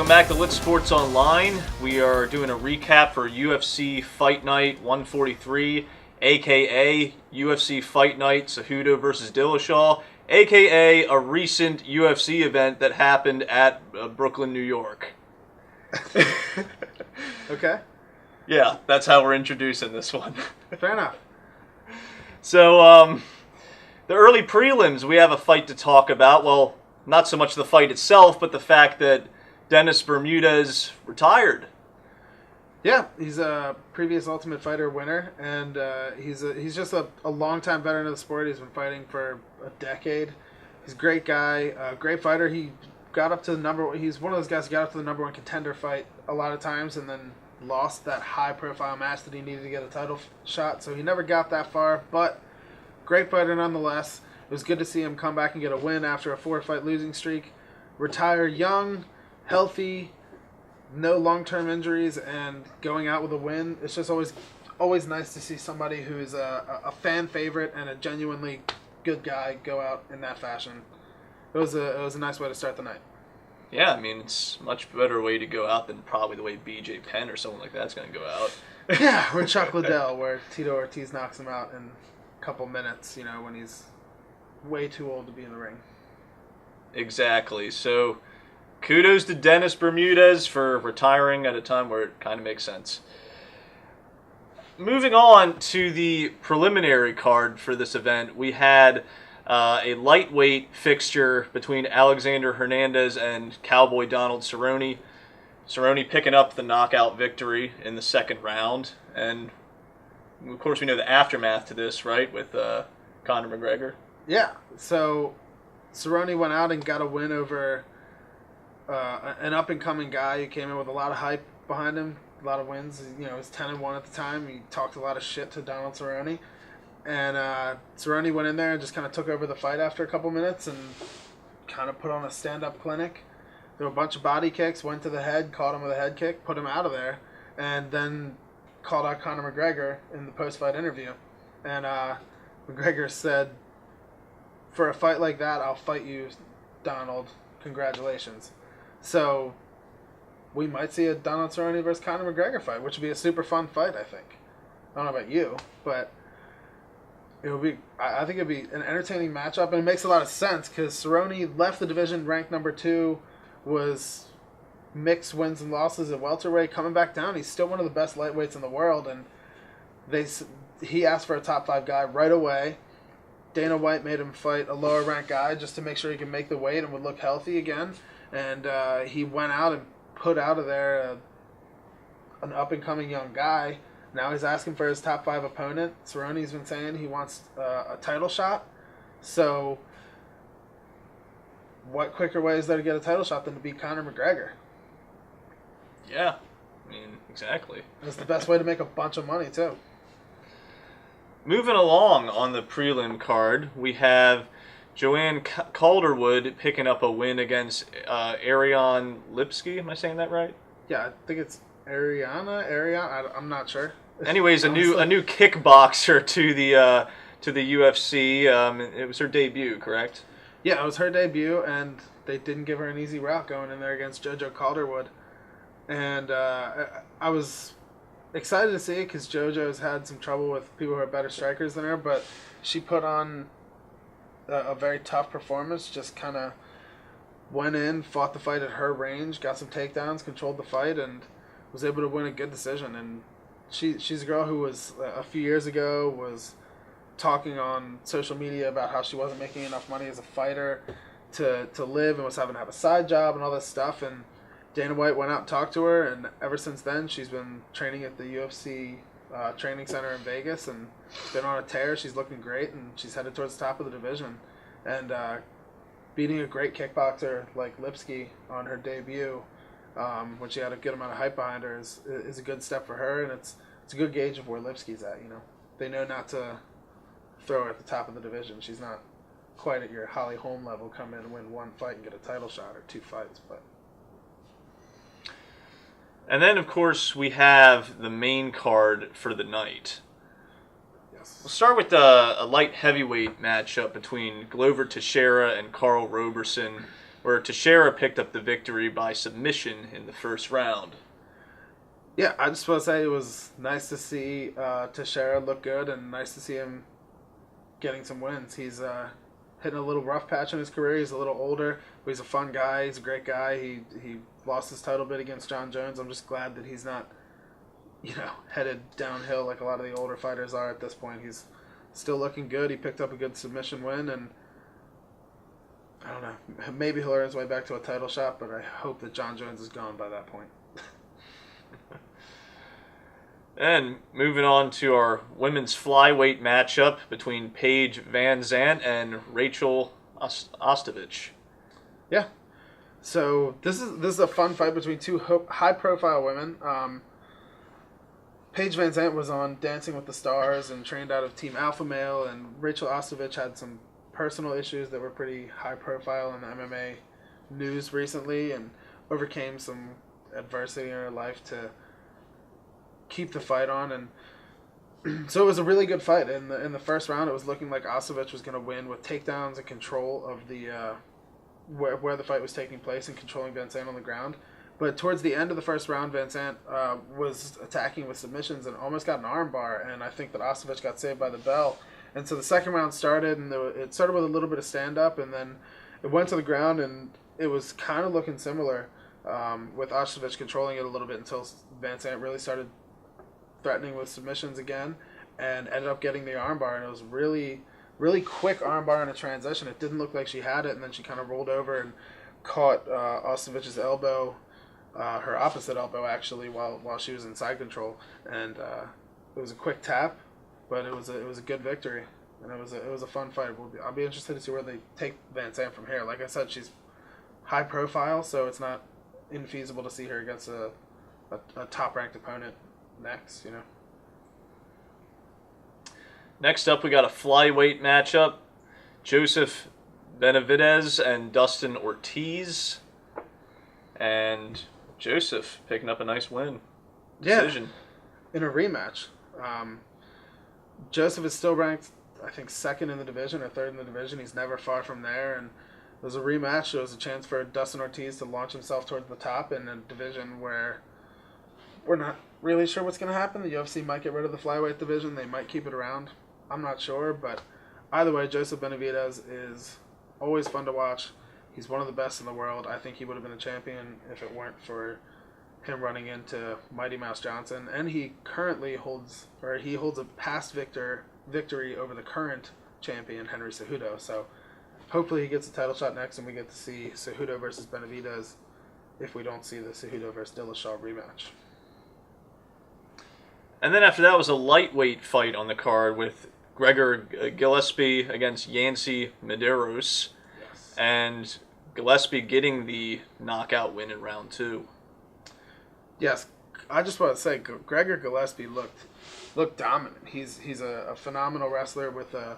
Welcome back to Lit Sports Online. We are doing a recap for UFC Fight Night 143, aka UFC Fight Night Cejudo versus Dillashaw, aka a recent UFC event that happened at Brooklyn, New York. Okay. Yeah, that's how we're introducing this one. Fair enough. So, the early prelims, we have a fight to talk about. Well, not so much the fight itself, but the fact that Dennis Bermudez retired. Yeah, he's a previous Ultimate Fighter winner, and he's just a long-time veteran of the sport. He's been fighting for a decade. He's a great guy, a great fighter. He got up to the he's one of those guys who got up to the #1 contender fight a lot of times and then lost that high-profile match that he needed to get a title shot, so he never got that far, but great fighter nonetheless. It was good to see him come back and get a win after a 4-fight losing streak. Retire young, healthy, no long-term injuries, and going out with a win. It's just always nice to see somebody who is a fan favorite and a genuinely good guy go out in that fashion. It was a nice way to start the night. Yeah, I mean, it's a much better way to go out than probably the way BJ Penn or someone like that's going to go out. Yeah, or Chuck Liddell, where Tito Ortiz knocks him out in a couple minutes, when he's way too old to be in the ring. Exactly. So, kudos to Dennis Bermudez for retiring at a time where it kind of makes sense. Moving on to the preliminary card for this event, we had a lightweight fixture between Alexander Hernandez and Cowboy Donald Cerrone. Cerrone picking up the knockout victory in the second round. And, of course, we know the aftermath to this, right, with Conor McGregor. Yeah, so Cerrone went out and got a win over an up-and-coming guy who came in with a lot of hype behind him, a lot of wins. He was 10-1 at the time. He talked a lot of shit to Donald Cerrone. And Cerrone went in there and just kind of took over the fight after a couple minutes and kind of put on a stand-up clinic. There were a bunch of body kicks, went to the head, caught him with a head kick, put him out of there, and then called out Conor McGregor in the post-fight interview. And McGregor said, "For a fight like that, I'll fight you, Donald. Congratulations." So we might see a Donald Cerrone versus Conor McGregor fight, which would be a super fun fight, I think. I don't know about you, but it would be. I think it would be an entertaining matchup, and it makes a lot of sense because Cerrone left the division ranked #2, was mixed wins and losses at welterweight, coming back down. He's still one of the best lightweights in the world, and he asked for a top 5 guy right away. Dana White made him fight a lower-ranked guy just to make sure he could make the weight and would look healthy again. And he went out and put out of there an up-and-coming young guy. Now he's asking for his top 5 opponent. Cerrone's been saying he wants a title shot. So what quicker way is there to get a title shot than to beat Conor McGregor? Yeah, I mean, exactly. It's the best way to make a bunch of money, too. Moving along on the prelim card, we have Joanne Calderwood picking up a win against Ariane Lipski. Am I saying that right? Yeah, I think it's Ariane. I'm not sure. Anyways, a new kickboxer to the UFC. It was her debut, correct? Yeah, it was her debut, and they didn't give her an easy route going in there against JoJo Calderwood. And I was excited to see it because JoJo's had some trouble with people who are better strikers than her, but she put on a very tough performance, just kind of went in, fought the fight at her range, got some takedowns, controlled the fight, and was able to win a good decision. And she's a girl who was, a few years ago, was talking on social media about how she wasn't making enough money as a fighter to live and was having to have a side job and all this stuff, and Dana White went out and talked to her, and ever since then she's been training at the UFC training center in Vegas and been on a tear. She's looking great, and she's headed towards the top of the division. And beating a great kickboxer like Lipski on her debut, when she had a good amount of hype behind her, is a good step for her, and it's a good gauge of where Lipski's at. They know not to throw her at the top of the division. She's not quite at your Holly Holm level, come in and win one fight and get a title shot or 2 fights, but. And then, of course, we have the main card for the night. Yes. We'll start with a light heavyweight matchup between Glover Teixeira and Carl Roberson. where Teixeira picked up the victory by submission in the first round. Yeah, I just want to say it was nice to see Teixeira look good and nice to see him getting some wins. He's hitting a little rough patch in his career. He's a little older, but he's a fun guy. He's a great guy. He lost his title bid against John Jones. I'm just glad that he's not, headed downhill like a lot of the older fighters are at this point. He's still looking good. He picked up a good submission win, and I don't know, maybe he'll earn his way back to a title shot, but I hope that John Jones is gone by that point. And moving on to our women's flyweight matchup between Paige Van Zandt and Rachel Ostovich. Yeah. So this is a fun fight between two high-profile women. Paige Van Zandt was on Dancing with the Stars and trained out of Team Alpha Male, and Rachel Ostovich had some personal issues that were pretty high-profile in the MMA news recently, and overcame some adversity in her life to keep the fight on. And so it was a really good fight. In the first round, it was looking like Ostovich was going to win with takedowns and control of the where the fight was taking place and controlling Van Zandt on the ground. But towards the end of the first round, Van Zandt was attacking with submissions and almost got an armbar, and I think that Ostovich got saved by the bell. And so the second round started, and it started with a little bit of stand-up, and then it went to the ground, and it was kind of looking similar, with Ostovich controlling it a little bit until Van Zandt really started threatening with submissions again, and ended up getting the armbar, and it was really, really quick armbar in a transition. It didn't look like she had it, and then she kind of rolled over and caught Ostovich's elbow, her opposite elbow actually, while she was in side control, and it was a quick tap, but it was a good victory, and it was a fun fight. I'll be interested to see where they take Van Zandt from here. Like I said, she's high profile, so it's not infeasible to see her against a top ranked opponent next. Next up, we got a flyweight matchup: Joseph Benavidez and Dustin Ortiz, and Joseph picking up a nice win. Decision. In a rematch. Joseph is still ranked, I think, second in the division or third in the division. He's never far from there, and it was a rematch. It was a chance for Dustin Ortiz to launch himself towards the top in a division where we're not really sure what's going to happen. The UFC might get rid of the flyweight division. They might keep it around. I'm not sure, but either way, Joseph Benavidez is always fun to watch. He's one of the best in the world. I think he would have been a champion if it weren't for him running into Mighty Mouse Johnson. And he currently holds a past victory over the current champion, Henry Cejudo. So hopefully he gets a title shot next, and we get to see Cejudo versus Benavidez if we don't see the Cejudo versus Dillashaw rematch. And then after that was a lightweight fight on the card with Gregor Gillespie against Yancy Medeiros. Yes. And Gillespie getting the knockout win in round 2. Yes, I just want to say Gregor Gillespie looked dominant. He's a phenomenal wrestler with a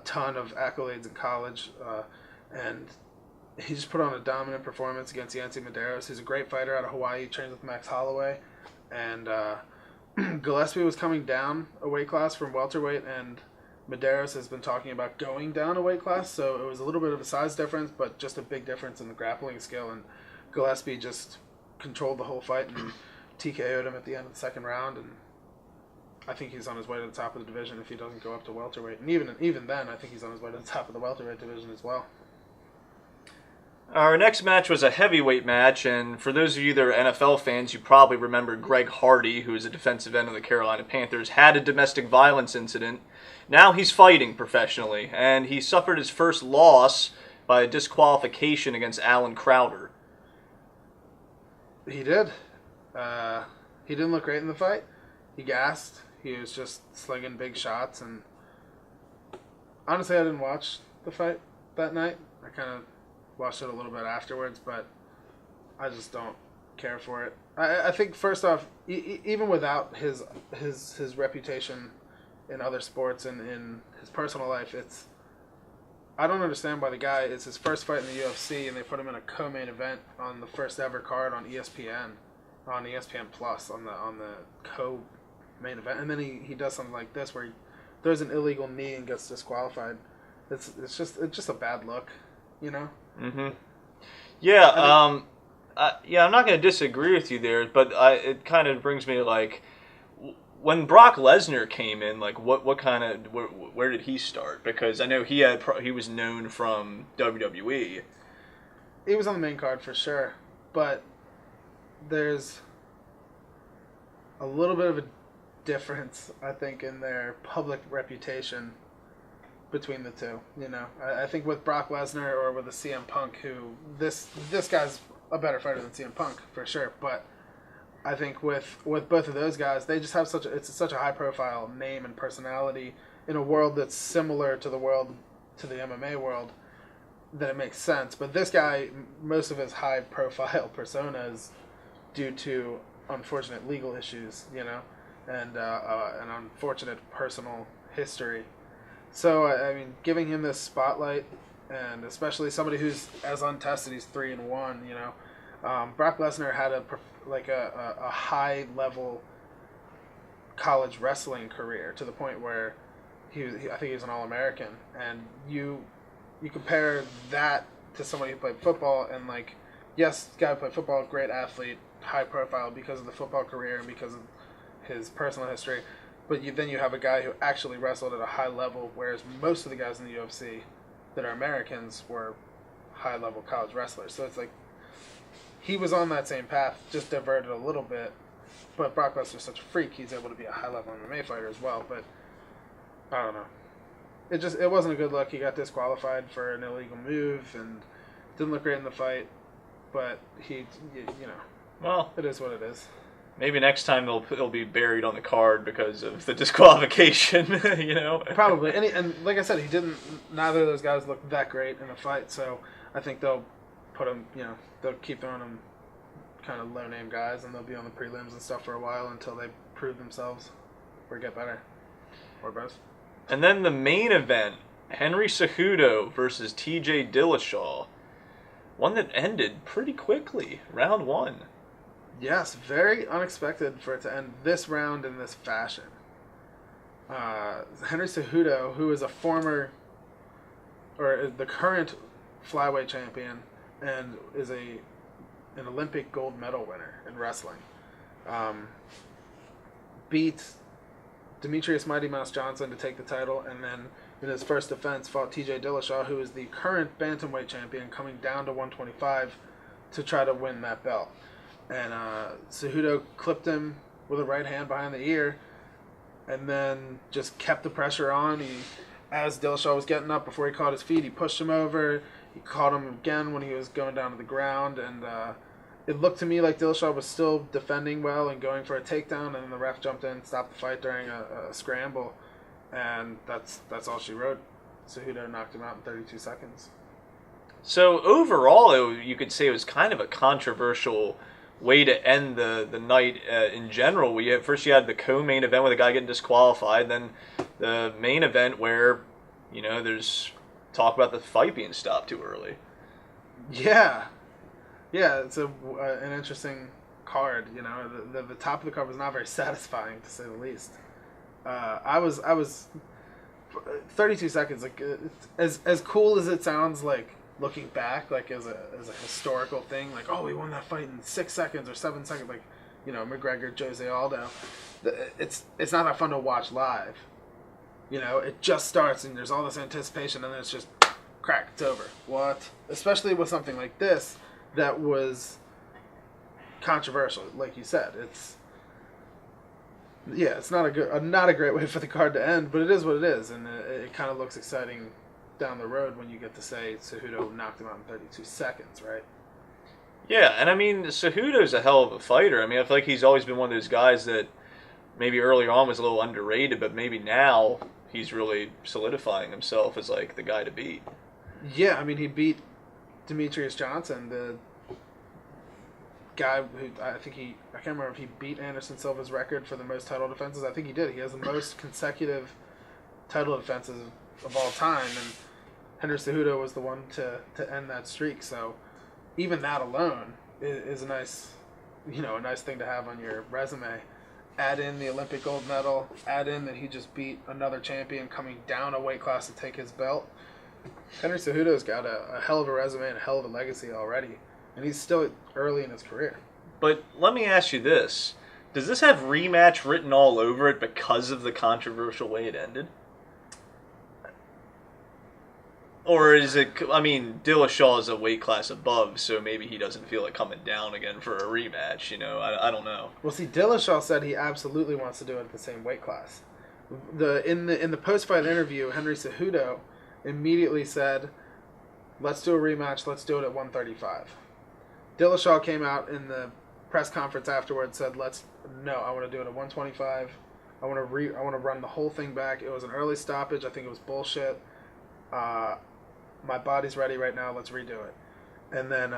ton of accolades in college, and he just put on a dominant performance against Yancy Medeiros. He's a great fighter out of Hawaii. He trains with Max Holloway, and Gillespie was coming down a weight class from welterweight, and Medeiros has been talking about going down a weight class, so it was a little bit of a size difference, but just a big difference in the grappling skill, and Gillespie just controlled the whole fight and TKO'd him at the end of the second round, and I think he's on his way to the top of the division if he doesn't go up to welterweight. And even then, I think he's on his way to the top of the welterweight division as well. Our next match was a heavyweight match, and for those of you that are NFL fans, you probably remember Greg Hardy, who is a defensive end of the Carolina Panthers, had a domestic violence incident. Now he's fighting professionally, and he suffered his first loss by a disqualification against Alan Crowder. He did. He didn't look great in the fight. He gassed. He was just slinging big shots, and honestly, I didn't watch the fight that night. I kind of watched it a little bit afterwards, but I just don't care for it. I think first off, even without his reputation in other sports and in his personal life, I don't understand why the guy, it's his first fight in the UFC, and they put him in a co-main event on the first ever card on ESPN Plus on the co-main event, and then he does something like this where he throws an illegal knee and gets disqualified. It's just a bad look, you know. Mm-hmm. Yeah, yeah, I'm not going to disagree with you there, but it kind of brings me to, like, when Brock Lesnar came in, like, what kind of, where did he start? Because I know he was known from WWE. He was on the main card for sure, but there's a little bit of a difference, I think, in their public reputation between the two. You know, I think with Brock Lesnar or with a CM Punk, who this guy's a better fighter than CM Punk for sure, but I think with both of those guys, they just have such a high profile name and personality in a world that's similar to the MMA world, that it makes sense. But this guy, most of his high profile persona is due to unfortunate legal issues, you know, and an unfortunate personal history. So I mean, giving him this spotlight, and especially somebody who's as untested, he's 3-1. You know, Brock Lesnar had a high level college wrestling career to the point where I think he was an All-American, and you compare that to somebody who played football, and like, yes, the guy who played football, great athlete, high profile because of the football career and because of his personal history. But then you have a guy who actually wrestled at a high level, whereas most of the guys in the UFC that are Americans were high-level college wrestlers. So it's like he was on that same path, just diverted a little bit. But Brock Lesnar's such a freak, he's able to be a high-level MMA fighter as well. But I don't know. It wasn't a good look. He got disqualified for an illegal move and didn't look great in the fight. But you know, well, it is what it is. Maybe next time it'll be buried on the card because of the disqualification, you know? Probably. And like I said, neither of those guys looked that great in the fight, so I think they'll put him, you know, they'll keep throwing him kind of low-name guys, and they'll be on the prelims and stuff for a while until they prove themselves or get better. Or both. And then the main event, Henry Cejudo versus TJ Dillashaw. One that ended pretty quickly, round 1. Yes, very unexpected for it to end this round in this fashion. Henry Cejudo, who is the current flyweight champion and is an Olympic gold medal winner in wrestling, beat Demetrius Mighty Mouse Johnson to take the title, and then in his first defense fought TJ Dillashaw, who is the current bantamweight champion, coming down to 125 to try to win that belt. And Cejudo clipped him with a right hand behind the ear, and then just kept the pressure on. As Dillashaw was getting up before he caught his feet, he pushed him over. He caught him again when he was going down to the ground, and it looked to me like Dillashaw was still defending well and going for a takedown, and then the ref jumped in, stopped the fight during a scramble, and that's all she wrote. Cejudo knocked him out in 32 seconds. So overall, though, you could say it was kind of a controversial way to end the night in general. First you had the co-main event with a guy getting disqualified, then the main event where, you know, there's talk about the fight being stopped too early. Yeah, it's an interesting card. You know, the top of the card was not very satisfying, to say the least. I was 32 seconds. Like, as cool as it sounds, like, looking back, like, as a historical thing, like, oh, we won that fight in 6 seconds or 7 seconds, like, you know, McGregor, Jose Aldo. It's not that fun to watch live. You know, it just starts and there's all this anticipation, and then it's just crack, it's over. What? Especially with something like this that was controversial, like you said. It's not a great way for the card to end, but it is what it is, and it kind of looks exciting down the road when you get to say Cejudo knocked him out in 32 seconds, right? Yeah, and I mean, Cejudo's a hell of a fighter. I mean, I feel like he's always been one of those guys that maybe earlier on was a little underrated, but maybe now he's really solidifying himself as, like, the guy to beat. Yeah, I mean, he beat Demetrius Johnson, the guy who I can't remember if he beat Anderson Silva's record for the most title defenses. I think he did. He has the most consecutive title defenses of all time, and Henry Cejudo was the one to end that streak. So even that alone is a nice thing to have on your resume. Add in the Olympic gold medal, add in that he just beat another champion coming down a weight class to take his belt. Henry Cejudo's got a hell of a resume and a hell of a legacy already. And he's still early in his career. But let me ask you this. Does this have rematch written all over it because of the controversial way it ended? Or is it, I mean, Dillashaw is a weight class above, so maybe he doesn't feel like coming down again for a rematch, you know? I don't know. Well, see, Dillashaw said he absolutely wants to do it at the same weight class. In the post-fight interview, Henry Cejudo immediately said, let's do a rematch, let's do it at 135. Dillashaw came out in the press conference afterwards, said, no, I want to do it at 125. I want to run the whole thing back. It was an early stoppage. I think it was bullshit. My body's ready right now. Let's redo it. And then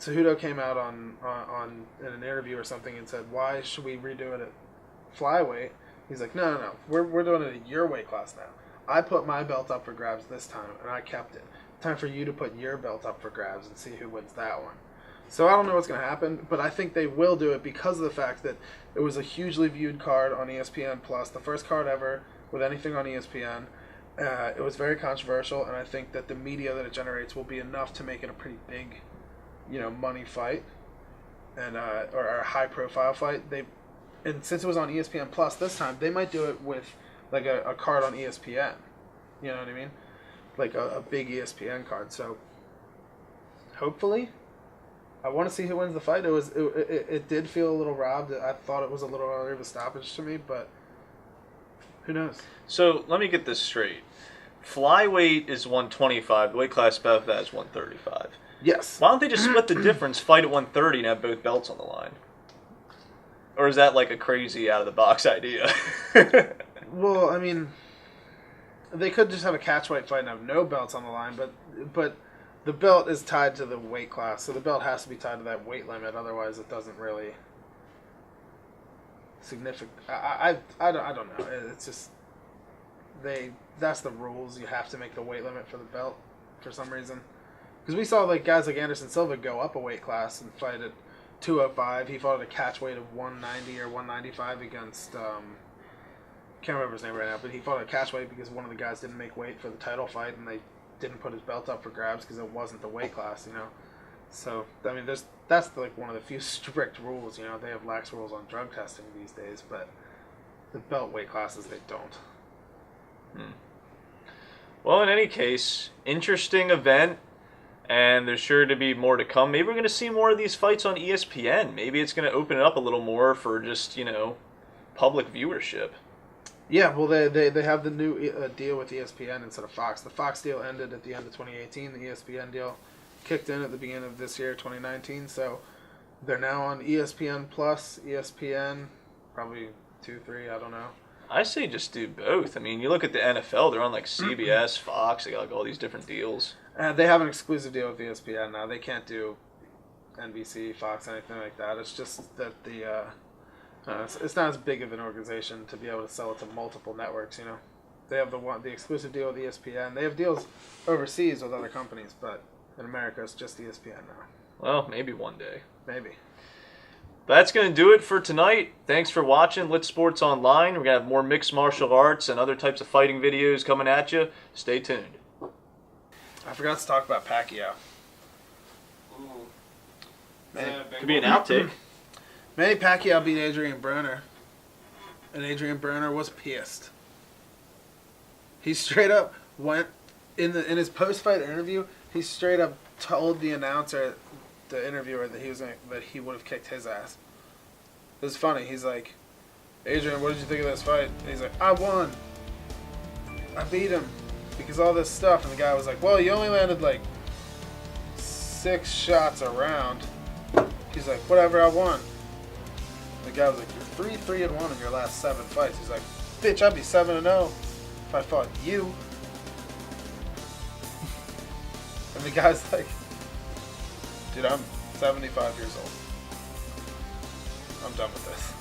Cejudo came out on in an interview or something and said, why should we redo it at flyweight? He's like, no. We're doing it at your weight class now. I put my belt up for grabs this time, and I kept it. Time for you to put your belt up for grabs and see who wins that one. So I don't know what's going to happen, but I think they will do it because of the fact that it was a hugely viewed card on ESPN+, the first card ever with anything on ESPN. It was very controversial, and I think that the media that it generates will be enough to make it a pretty big, money fight, and or a high-profile fight. And since it was on ESPN Plus this time, they might do it with like a card on ESPN. You know what I mean? Like a big ESPN card. So hopefully, I want to see who wins the fight. It did feel a little robbed. I thought it was a little early of a stoppage to me, but who knows? So let me get this straight. Flyweight is 125. The weight class above that is 135. Yes. Why don't they just split the difference, fight at 130, and have both belts on the line? Or is that like a crazy out-of-the-box idea? Well, I mean, they could just have a catchweight fight and have no belts on the line, but the belt is tied to the weight class, so the belt has to be tied to that weight limit. Otherwise, it doesn't really significant. I don't know. It's just that's the rules. You have to make the weight limit for the belt for some reason. Because we saw like guys like Anderson Silva go up a weight class and fight at 205. He fought at a catch weight of 190 or 195 against can't remember his name right now, but he fought at a catch weight because one of the guys didn't make weight for the title fight, and they didn't put his belt up for grabs because it wasn't the weight class, So I mean, that's like one of the few strict rules. They have lax rules on drug testing these days, but the belt weight classes they don't. Well, in any case, interesting event, and there's sure to be more to come. Maybe we're going to see more of these fights on ESPN. Maybe it's going to open it up a little more for just, public viewership. Yeah, well, they have the new deal with ESPN instead of Fox. The Fox deal ended at the end of 2018. The ESPN deal kicked in at the beginning of this year, 2019. So they're now on ESPN Plus, ESPN, probably 2, 3, I don't know. I say just do both. I mean, you look at the NFL, they're on like CBS, Fox, they got like all these different deals. They have an exclusive deal with ESPN now. They can't do NBC, Fox, anything like that. It's just that it's not as big of an organization to be able to sell it to multiple networks. They have the exclusive deal with ESPN. They have deals overseas with other companies, but in America, it's just ESPN now. Well, maybe one day. Maybe. That's going to do it for tonight. Thanks for watching Lit Sports Online. We're going to have more mixed martial arts and other types of fighting videos coming at you. Stay tuned. I forgot to talk about Pacquiao. Could be an outtake. Manny Pacquiao beat Adrian Broner, and Adrian Broner was pissed. He straight up went in his post-fight interview. He straight up told the announcer, the interviewer, that he would have kicked his ass. It was funny. He's like, Adrian, what did you think of this fight? And he's like, I won. I beat him because all this stuff. And the guy was like, well, you only landed like 6 shots a round. He's like, whatever, I won. The guy was like, you're 3-3-1 in your last 7 fights. He's like, bitch, I'd be 7-0 if I fought you. And the guy's like, dude, I'm 75 years old. I'm done with this.